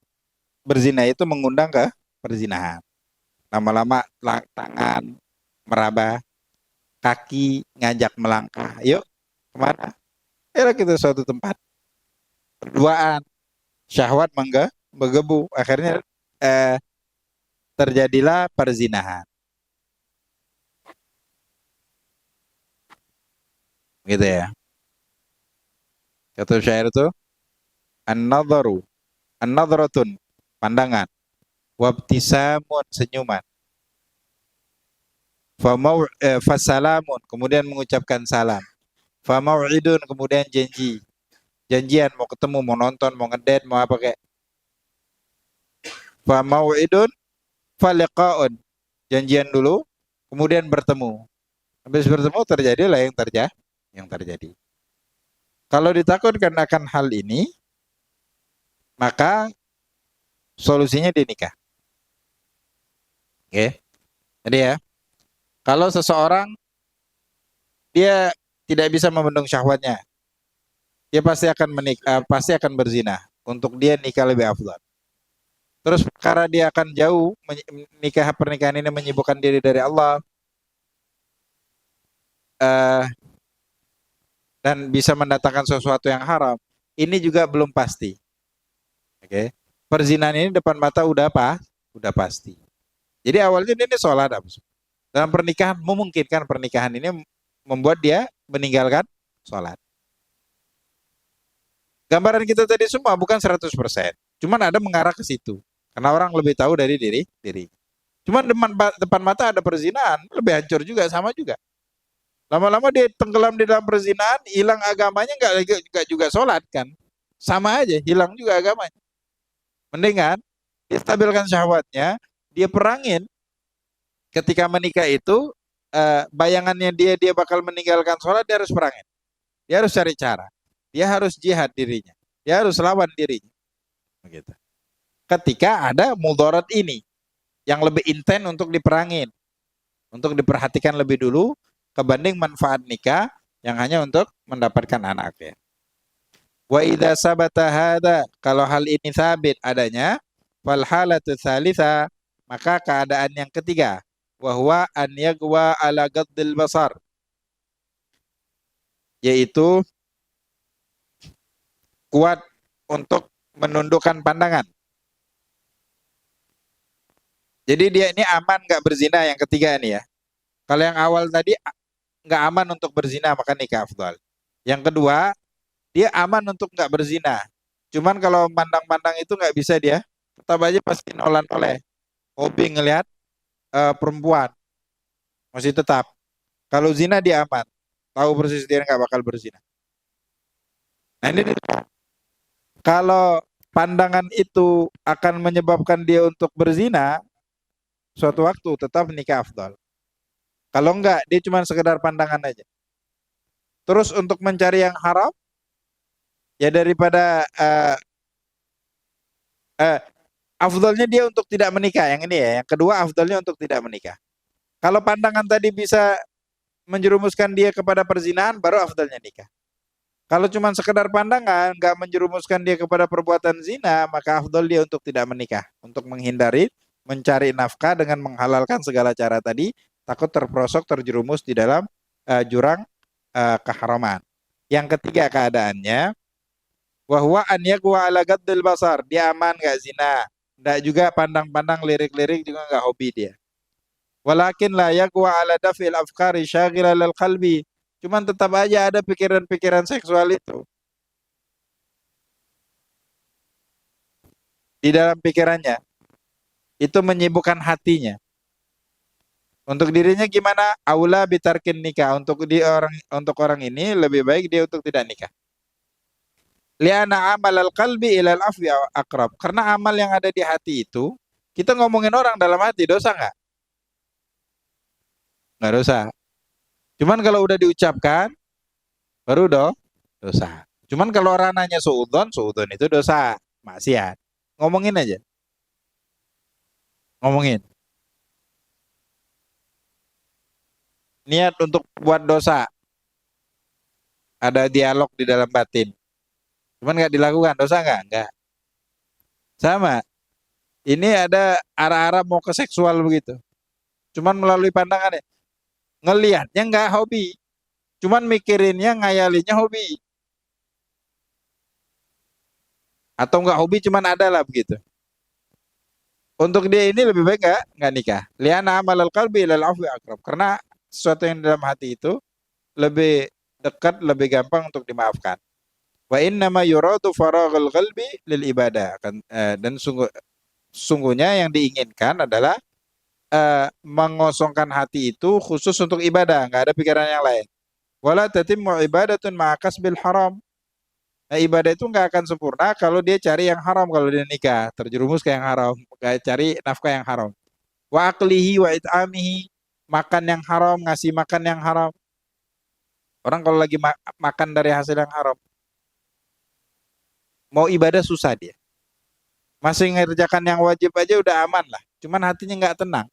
berzina itu mengundang ke perzinahan. Lama-lama tangan meraba. kaki ngajak melangkah. Yuk, kemana? Ayolah kita suatu tempat. Berduaan, syahwat menggebu. Akhirnya eh, terjadilah perzinahan. Gitu ya. Kata syair itu, an-nadharu, an-nadhratun, pandangan, wabtisamun, senyuman, fasalamun, kemudian mengucapkan salam, famau'idun, kemudian janji, janjian mau ketemu, mau nonton, mau ngedate, mau apa kayak, famau'idun, faliqaun, janjian dulu, kemudian bertemu. Habis bertemu terjadilah yang terjadi. Kalau ditakutkan akan hal ini, maka solusinya dinikah. Oke. Jadi ya, kalau seseorang dia tidak bisa membendung syahwatnya, dia pasti akan pasti akan berzina. Untuk dia nikah lebih afdal. Terus karena dia akan jauh pernikahan ini menyibukkan diri dari Allah, eh, dan bisa mendatangkan sesuatu yang haram. Ini juga belum pasti. Oke. Perzinahan ini depan mata udah apa? Udah pasti. Jadi awalnya ini sholat. Dalam pernikahan memungkinkan pernikahan ini membuat dia meninggalkan sholat. Gambaran kita tadi semua bukan 100%. Cuman ada mengarah ke situ. Karena orang lebih tahu dari diri. Cuman depan mata ada perzinahan, lebih hancur juga, sama juga. Lama-lama dia tenggelam di dalam perzinahan, hilang agamanya, nggak juga sholat kan. Sama aja, hilang juga agamanya. Mendingan dia stabilkan syahwatnya, dia perangin ketika menikah itu, bayangannya dia bakal meninggalkan sholat, dia harus perangin. Dia harus cari cara. Dia harus jihad dirinya. Dia harus lawan dirinya. Begitu. Ketika ada mudarat ini yang lebih intens untuk diperangin, untuk diperhatikan lebih dulu kebanding manfaat nikah yang hanya untuk mendapatkan anak ya. Wa idza sabata hada, kalau hal ini sabit adanya, fal halatu tsalitsa, maka keadaan yang ketiga, wa huwa an yagwa ala gaddil basar, yaitu kuat untuk menundukkan pandangan. Jadi dia ini aman nggak berzina, yang ketiga ini ya. Kalau yang awal tadi nggak aman untuk berzina, maka nikah afdal. Yang kedua, dia aman untuk nggak berzina. Cuman kalau pandang-pandang itu nggak bisa dia, tetap aja pasti noleh. Hobi ngelihat perempuan masih tetap. Kalau zina dia aman, tahu persis dia nggak bakal berzina. Nah ini kalau pandangan itu akan menyebabkan dia untuk berzina, suatu waktu tetap nikah afdal. Kalau enggak, dia cuma sekedar pandangan aja. Terus untuk mencari yang haram, ya daripada afdalnya dia untuk tidak menikah. Yang ini ya, yang kedua afdalnya untuk tidak menikah. Kalau pandangan tadi bisa menjerumuskan dia kepada perzinahan, baru afdalnya nikah. Kalau cuma sekedar pandangan, nggak menjerumuskan dia kepada perbuatan zina, maka afdal dia untuk tidak menikah. Untuk menghindari, mencari nafkah dengan menghalalkan segala cara tadi, takut terperosok, terjerumus di dalam jurang keharaman. Yang ketiga keadaannya, wahwa an yaqwa ala gaddil basar, dia aman nggak zina, nggak juga pandang-pandang lirik-lirik, juga nggak hobi dia. Walakin la yaqwa ala dafil afkari syaghila lil qalbi, cuman tetap aja ada pikiran-pikiran seksual itu di dalam pikirannya, itu menyibukkan hatinya. Untuk dirinya gimana? Aula bitarkin nikah, untuk orang ini lebih baik dia untuk tidak nikah. Liana amal al-qalbi ilal afwi akrab. Karena amal yang ada di hati itu, kita ngomongin orang dalam hati, dosa nggak? Nggak dosa. Cuman kalau udah diucapkan, baru dosa. Cuman kalau orang nanya suudon itu dosa, maksiat. Ngomongin aja. Ngomongin. Niat untuk buat dosa. Ada dialog di dalam batin. Cuman nggak dilakukan, dosa nggak? Nggak. Sama. Ini ada arah-arah mau ke seksual begitu. Cuman melalui pandangan ya. ngelihatnya nggak hobi, cuman mikirinnya, ngayalinnya hobi, atau nggak hobi cuman ada lah begitu. Untuk dia ini lebih baik nggak nikah. Liana amalal qalbi ilal afwi akrab. Karena sesuatu yang dalam hati itu lebih dekat, lebih gampang untuk dimaafkan. Wa innama yuradu faraghul qalbi lil ibadah. Dan sungguhnya yang diinginkan adalah mengosongkan hati itu khusus untuk ibadah, nggak ada pikiran yang lain. Wala tatimmu ibadatun ma'akas bil haram. Nah, ibadah itu nggak akan sempurna kalau dia cari yang haram, kalau dia nikah, terjerumus ke yang haram, kayak cari nafkah yang haram. Wa aklihi wa it'amihi, makan yang haram, ngasih makan yang haram. Orang kalau lagi makan dari hasil yang haram, mau ibadah susah dia. Masih ngerjakan yang wajib aja udah aman lah, cuman hatinya nggak tenang.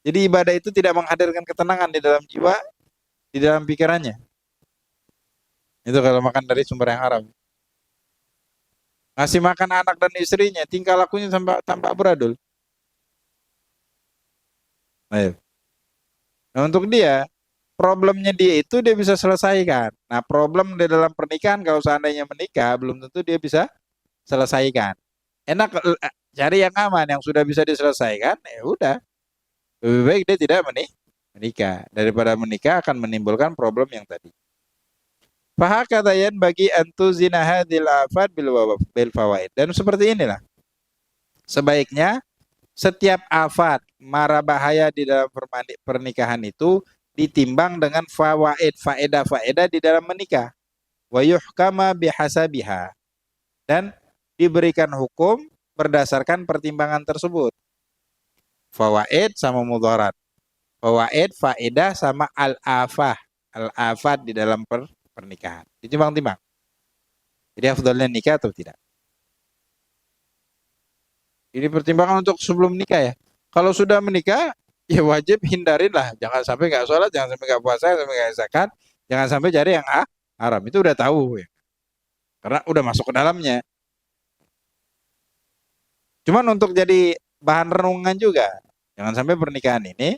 Jadi ibadah itu tidak menghadirkan ketenangan di dalam jiwa, di dalam pikirannya. Itu kalau makan dari sumber yang haram. Ngasih makan anak dan istrinya, tingkah lakunya tampak beradul. Nah, untuk dia, problemnya dia itu dia bisa selesaikan. Nah, problem di dalam pernikahan kalau seandainya menikah, belum tentu dia bisa selesaikan. Enak cari yang aman, yang sudah bisa diselesaikan, ya udah. Lebih baik dia tidak menikah. Daripada menikah akan menimbulkan problem yang tadi. Fahakatayan bagi antuzina hadil afad bil fawaid. Dan seperti inilah. Sebaiknya setiap afat, mara bahaya di dalam pernikahan itu ditimbang dengan fawaid, faedah-faedah di dalam menikah. Wa yuhkama bihasabiha. Dan diberikan hukum berdasarkan pertimbangan tersebut. Fawaid sama mudarat. Fawaid, faedah sama al-afah. Al-afat di dalam pernikahan. Ditimbang-timbang. Jadi afdalnya nikah atau tidak. Ini pertimbangan untuk sebelum nikah ya. Kalau sudah menikah, ya wajib hindarin lah. Jangan sampai nggak sholat, jangan sampai nggak puasa, jangan sampai nggak zakat, jangan sampai cari yang haram. Itu udah tahu ya. Karena udah masuk ke dalamnya. Cuman untuk jadi bahan renungan juga. Jangan sampai pernikahan ini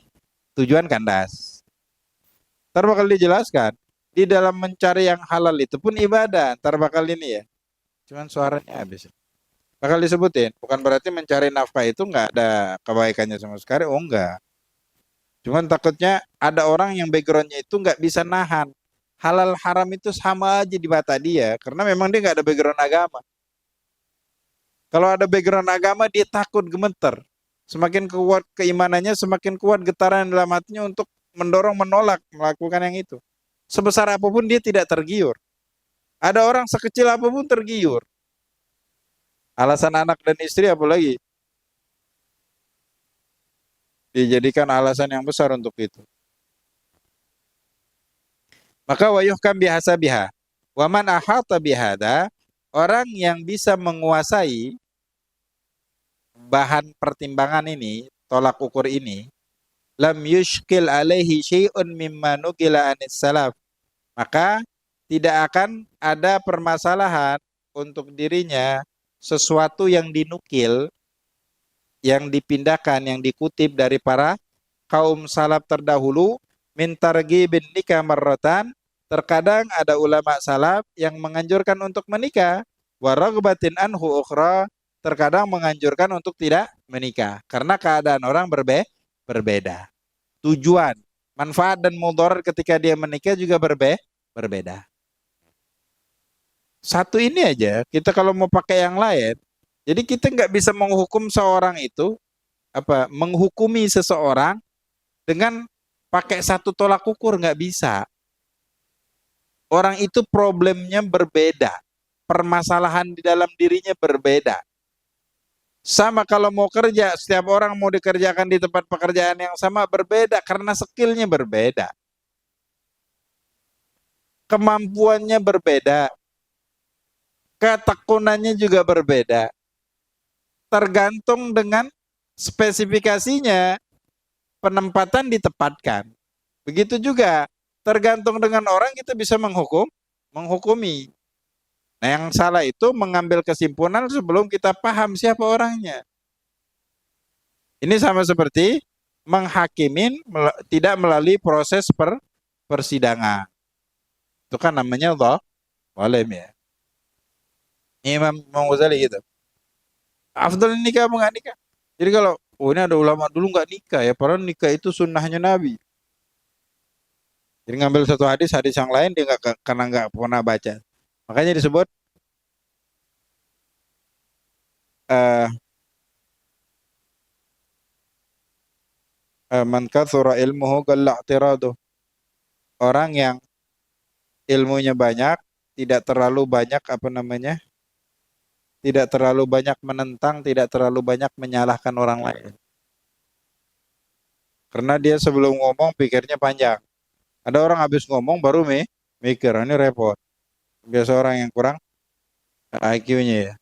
tujuan kandas. Ntar bakal dijelaskan. Di dalam mencari yang halal itu pun ibadah. Ntar bakal ini ya. Cuman suaranya habis. Bakal disebutin. Bukan berarti mencari nafkah itu nggak ada kebaikannya sama sekali. Oh enggak. Cuman takutnya ada orang yang backgroundnya itu nggak bisa nahan. Halal haram itu sama aja di mata dia. Karena memang dia nggak ada background agama. Kalau ada background agama dia takut gemeter. Semakin kuat keimanannya, semakin kuat getaran dalam hatinya untuk mendorong, menolak, melakukan yang itu. Sebesar apapun dia tidak tergiur. Ada orang sekecil apapun tergiur. Alasan anak dan istri apalagi dijadikan alasan yang besar untuk itu. Maka wayuhkam bihasa biha. Waman ahata bihada, orang yang bisa menguasai bahan pertimbangan ini, tolak ukur ini, lam yushkil alaihi syai'un mimma nukila anis salaf. Maka tidak akan ada permasalahan untuk dirinya sesuatu yang dinukil, yang dipindahkan, yang dikutip dari para kaum salaf terdahulu, min targhibin nikah marratan. Terkadang ada ulama salaf yang menganjurkan untuk menikah, wa raghbatin anhu ukhra, terkadang menganjurkan untuk tidak menikah karena keadaan orang berbeda. Tujuan, manfaat dan mudarat ketika dia menikah juga berbeda. Satu ini aja, kita kalau mau pakai yang lain, jadi kita nggak bisa menghukum seorang itu, menghukumi seseorang dengan pakai satu tolak ukur, nggak bisa. Orang itu problemnya berbeda, permasalahan di dalam dirinya berbeda. Sama kalau mau kerja, setiap orang mau dikerjakan di tempat pekerjaan yang sama berbeda karena skillnya berbeda. Kemampuannya berbeda. Ketekunannya juga berbeda. Tergantung dengan spesifikasinya, penempatan ditempatkan. Begitu juga, tergantung dengan orang kita bisa menghukumi. Nah, yang salah itu mengambil kesimpulan sebelum kita paham siapa orangnya. Ini sama seperti menghakimin tidak melalui proses persidangan. Itu kan namanya zalim ya. Imam Ghazali gitu. Afdal nikah apa nggak nikah? Jadi kalau ini ada ulama dulu nggak nikah ya, padahal nikah itu sunnahnya Nabi. Jadi ngambil satu hadis, hadis yang lain dia nggak karena nggak pernah baca. Makanya disebut eh man katsura ilmuhu qalla i'tiraduh. Orang yang ilmunya banyak, tidak terlalu banyak apa namanya? Tidak terlalu banyak menentang, tidak terlalu banyak menyalahkan orang lain. Karena dia sebelum ngomong pikirnya panjang. Ada orang habis ngomong baru mikir, ini repot. Biasa orang yang kurang IQ-nya ya.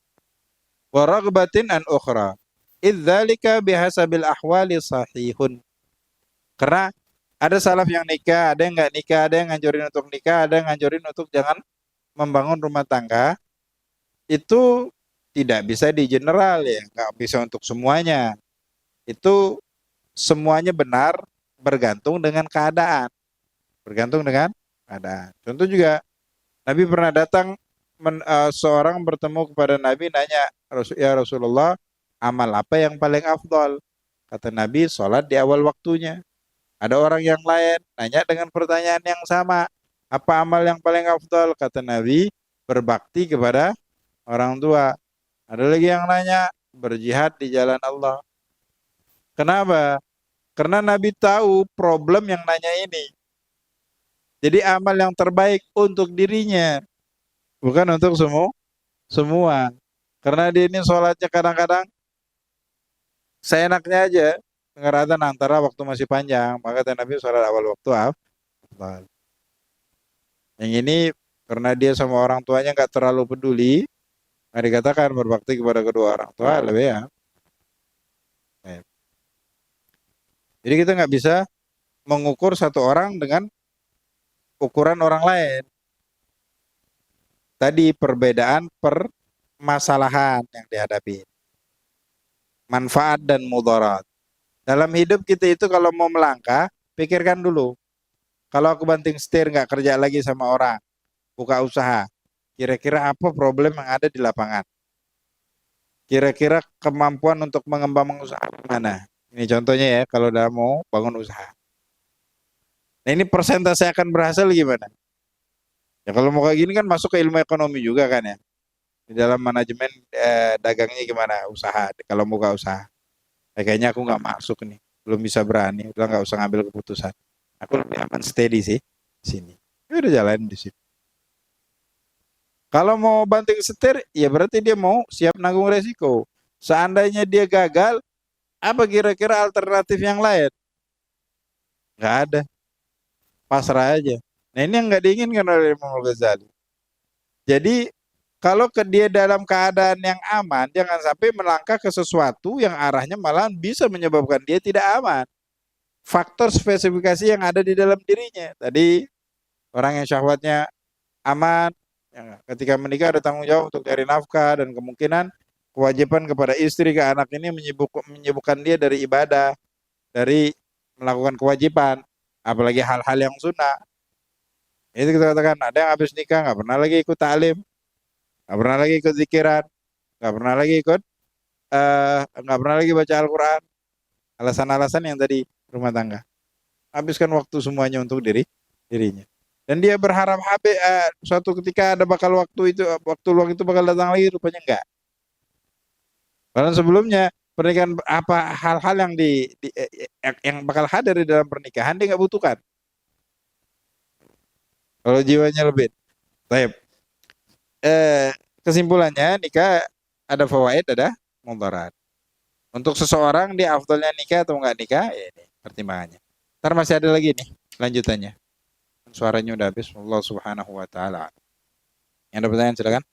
Wa ragbatin an ukhra. Idzalika bihasabil ahwali sahihun. Karena ada salaf yang nikah, ada yang nggak nikah, ada yang nganjurin untuk nikah, ada yang nganjurin untuk jangan membangun rumah tangga. Itu tidak bisa di general ya, nggak bisa untuk semuanya. Itu semuanya benar bergantung dengan keadaan. Bergantung dengan keadaan. Contoh juga, Nabi pernah datang, seorang bertemu kepada Nabi nanya, ya Rasulullah, amal apa yang paling afdol? Kata Nabi, sholat di awal waktunya. Ada orang yang lain nanya dengan pertanyaan yang sama, apa amal yang paling afdol? Kata Nabi, berbakti kepada orang tua. Ada lagi yang nanya, berjihad di jalan Allah. Kenapa? Karena Nabi tahu problem yang nanya ini. Jadi amal yang terbaik untuk dirinya, bukan untuk semua. Karena dia ini sholatnya kadang-kadang seenaknya aja, pengeratan antara waktu masih panjang, maka kata Nabi sholat awal waktu afdal. Yang ini karena dia sama orang tuanya nggak terlalu peduli, maka dikatakan berbakti kepada kedua orang tua lebih ya. Jadi kita nggak bisa mengukur satu orang dengan ukuran orang lain. Tadi perbedaan permasalahan yang dihadapi. Manfaat dan mudarat. Dalam hidup kita itu kalau mau melangkah, pikirkan dulu. Kalau aku banting setir nggak kerja lagi sama orang, buka usaha, kira-kira apa problem yang ada di lapangan? Kira-kira kemampuan untuk mengembang usaha mana? Ini contohnya ya, kalau udah mau bangun usaha. Nah ini persentase akan berhasil gimana? Ya kalau mau kayak gini kan masuk ke ilmu ekonomi juga kan ya. Di dalam manajemen dagangnya gimana? Usaha, kalau buka usaha. Kayaknya aku nggak masuk nih, belum bisa berani, udah nggak usah ngambil keputusan. Aku lebih aman steady sih sini. Ya udah jalan di sini. Kalau mau banting setir, ya berarti dia mau siap nanggung resiko. Seandainya dia gagal, apa kira-kira alternatif yang lain? Nggak ada, pasrah aja. Nah ini yang nggak diinginkan oleh Imam Ghazali. Jadi kalau ke dia dalam keadaan yang aman, jangan sampai melangkah ke sesuatu yang arahnya malah bisa menyebabkan dia tidak aman. Faktor spesifikasi yang ada di dalam dirinya. Tadi orang yang syahwatnya aman, ya, ketika menikah ada tanggung jawab untuk cari nafkah dan kemungkinan kewajiban kepada istri ke anak ini menyibukkan dia dari ibadah, dari melakukan kewajiban, apalagi hal-hal yang sunnah. Itu kita katakan ada yang habis nikah nggak pernah lagi ikut taklim, nggak pernah lagi ikut zikiran, nggak pernah lagi ikut, nggak pernah lagi baca Al-Quran. Alasan-alasan yang tadi rumah tangga. Habiskan waktu semuanya untuk dirinya. Dan dia berharap suatu ketika ada bakal waktu luang itu bakal datang lagi, rupanya enggak. Bahkan sebelumnya pernikahan apa hal-hal yang yang bakal hadir di dalam pernikahan dia nggak butuhkan. Kalau jiwanya lebih. Baik. Kesimpulannya nikah ada fawaid, ada mudarat. Untuk seseorang dia afdalnya nikah atau enggak nikah, ya ini pertimbangannya. Ntar masih ada lagi nih lanjutannya. Suaranya udah habis. Allah Subhanahu wa taala. Yang ada pertanyaan silakan.